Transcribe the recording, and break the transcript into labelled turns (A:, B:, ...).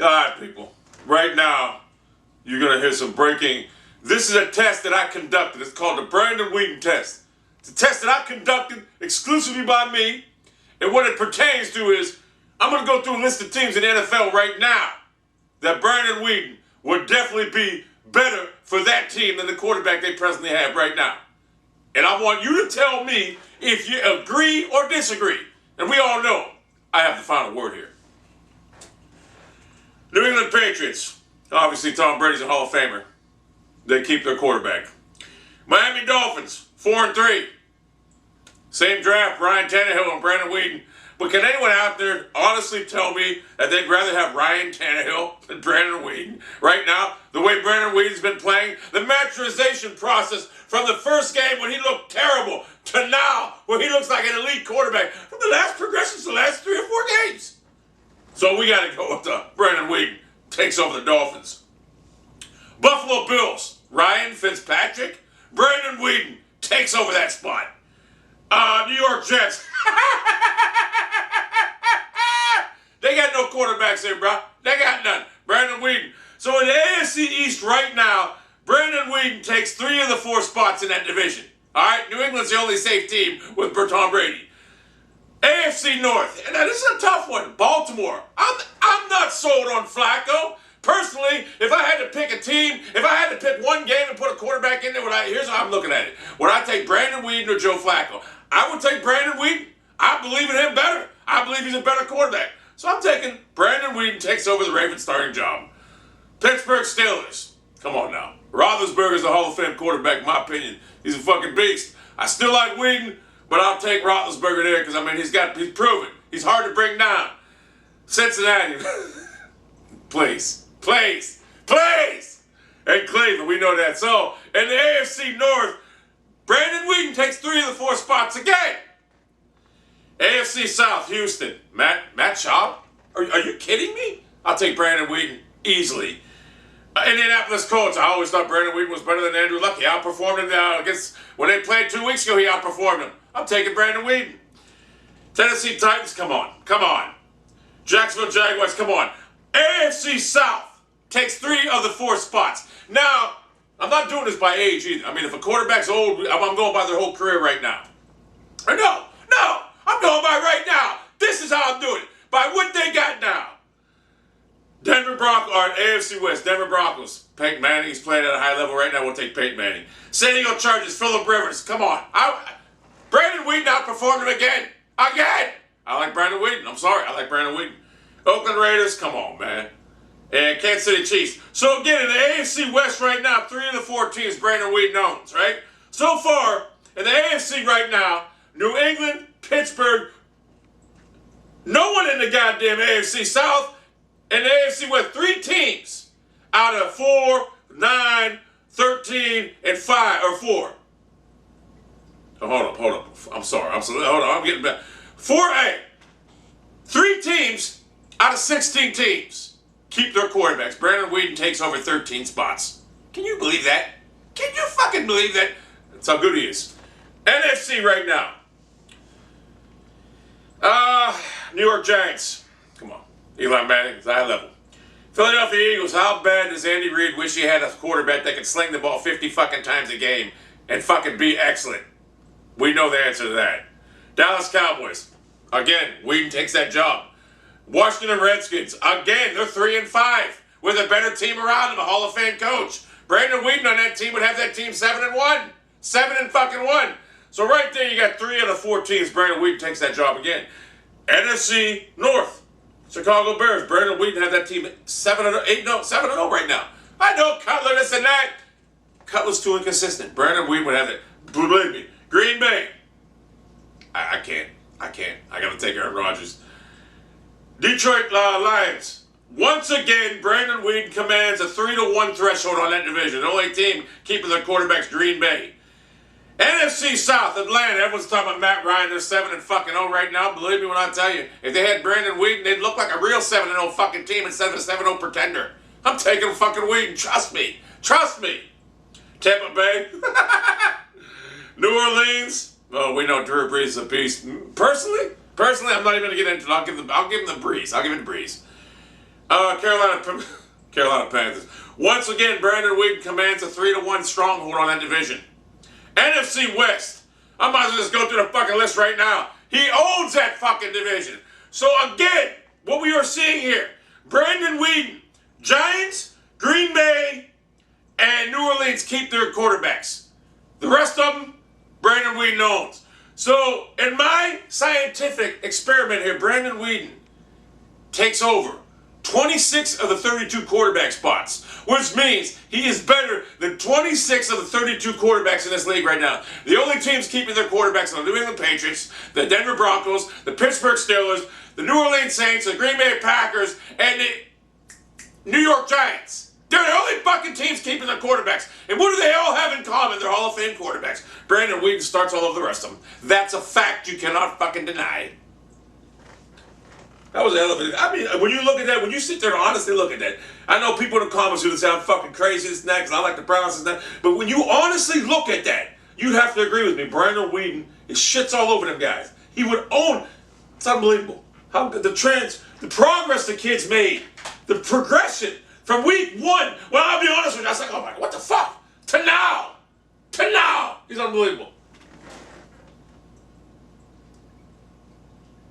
A: All right, people. Right now, you're going to hear some breaking. This is a test that I conducted. It's called the Brandon Weeden test. It's a test that I conducted exclusively by me. And what it pertains to is, I'm going to go through a list of teams in the NFL right now that Brandon Weeden would definitely be better for that team than the quarterback they presently have right now. And I want you to tell me if you agree or disagree. And we all know I have the final word here. New England Patriots. Obviously, Tom Brady's a Hall of Famer. They keep their quarterback. Miami Dolphins, 4-3. Same draft, Ryan Tannehill and Brandon Weeden. But can anyone out there honestly tell me that they'd rather have Ryan Tannehill than Brandon Weeden right now? The way Brandon Weeden's been playing, the maturization process from the first game when he looked terrible to now when he looks like an elite quarterback from the last progressions to the last 3 or 4 games. So we got to go with Brandon Weeden takes over the Dolphins. Buffalo Bills, Ryan Fitzpatrick, Brandon Weeden takes over that spot. New York Jets. They got no quarterbacks here, bro. They got none. Brandon Weeden. So in the AFC East right now, Brandon Weeden takes 3 of the 4 spots in that division. All right? New England's the only safe team with Tom Brady. AFC North. And now this is a tough one. Baltimore. I'm not sold on Flacco. Personally, if I had to pick a team, if I had to pick one game and put a quarterback in there, here's how I'm looking at it. Would I take Brandon Weeden or Joe Flacco? I would take Brandon Weeden. I believe in him better. I believe he's a better quarterback. So I'm taking Brandon Weeden takes over the Ravens starting job. Pittsburgh Steelers. Come on now. Roethlisberger's a Hall of Fame quarterback, in my opinion. He's a fucking beast. I still like Weeden, but I'll take Roethlisberger there because, I mean, he's proven. He's hard to bring down. Cincinnati. Please. And Cleveland, we know that. So, in the AFC North, Brandon Weeden takes 3 of the 4 spots again. AFC South, Houston. Matt Schaub? Are you kidding me? I'll take Brandon Weeden easily. Indianapolis Colts. I always thought Brandon Weeden was better than Andrew Luck. He outperformed him against when they played 2 weeks ago. He outperformed him. I'm taking Brandon Weeden. Tennessee Titans. Come on. Jacksonville Jaguars. Come on. AFC South takes 3 of the 4 spots. Now, I'm not doing this by age either. I mean, if a quarterback's old, I'm going by their whole career right now. Or no, I'm going by right now. This is how I'm doing it. By what they got now. Denver Broncos, or AFC West, Denver Broncos. Peyton Manning, he's playing at a high level right now. We'll take Peyton Manning. San Diego Chargers, Phillip Rivers. Come on. Brandon Weeden outperformed him again. I like Brandon Weeden. I'm sorry. I like Brandon Weeden. Oakland Raiders, come on, man. And Kansas City Chiefs. So again, in the AFC West right now, 3 of the 4 teams Brandon Weeden owns, right? So far, in the AFC right now, New England, Pittsburgh, no one in the goddamn AFC South, and the AFC West, 3 teams out of 4, 9, 13, and 5, or 4. Oh, hold up. I'm sorry. Hold on, I'm getting back. 4A. 3 teams out of 16 teams keep their quarterbacks. Brandon Weeden takes over 13 spots. Can you believe that? Can you fucking believe that? That's how good he is. NFC right now. New York Giants. Come on. Eli Manning is high level. Philadelphia Eagles. How bad does Andy Reid wish he had a quarterback that could sling the ball 50 fucking times a game and fucking be excellent? We know the answer to that. Dallas Cowboys. Again, Weeden takes that job. Washington Redskins. Again, they're 3-5 with a better team around them, a Hall of Fame coach. Brandon Weeden on that team would have that team 7-1. 7-1. So right there, you got 3 of the 4 teams. Brandon Weeden takes that job again. NFC North. Chicago Bears. Brandon Weeden had that team 7-0 right now. I know Cutler, this and that. Cutler's too inconsistent. Brandon Weeden would have it. Believe me. Green Bay. I can't. I got to take Aaron Rodgers. Detroit Lions. Once again, Brandon Weeden commands a 3-1 threshold on that division. The only team keeping their quarterbacks, Green Bay. NFC South, Atlanta. Everyone's talking about Matt Ryan. They're 7-0 right now. Believe me when I tell you, if they had Brandon Weeden, they'd look like a real 7-0 fucking team instead of a 7-0 pretender. I'm taking fucking Weeden. Trust me. Tampa Bay. New Orleans. Oh, we know Drew Brees is a beast. Personally, I'm not even going to get into it. I'll give him the breeze. I'll give it the breeze. Carolina Panthers. Once again, Brandon Weeden commands a 3-1 stronghold on that division. NFC West. I might as well just go through the fucking list right now. He owns that fucking division. So again, what we are seeing here, Brandon Weeden, Giants, Green Bay, and New Orleans keep their quarterbacks. The rest of them, Brandon Weeden owns. So in my scientific experiment here, Brandon Weeden takes over 26 of the 32 quarterback spots, which means he is better than 26 of the 32 quarterbacks in this league right now. The only teams keeping their quarterbacks are the New England Patriots, the Denver Broncos, the Pittsburgh Steelers, the New Orleans Saints, the Green Bay Packers, and the New York Giants. They're the only fucking teams keeping their quarterbacks. And what do they all have in common? They're Hall of Fame quarterbacks. Brandon Weeden starts all over the rest of them. That's a fact you cannot fucking deny. That was a hell of a... I mean, when you look at that, when you sit there and honestly look at that, I know people in the comments who sound fucking crazy this and that, because I like the Browns and that, but when you honestly look at that, you'd have to agree with me. Brandon Weeden, it shits all over them guys. He would own... It's unbelievable. How the trends, the progress the kids made, the progression from week 1. Well, I'll be honest with you, I was like, oh my God, what the fuck? To now. He's unbelievable.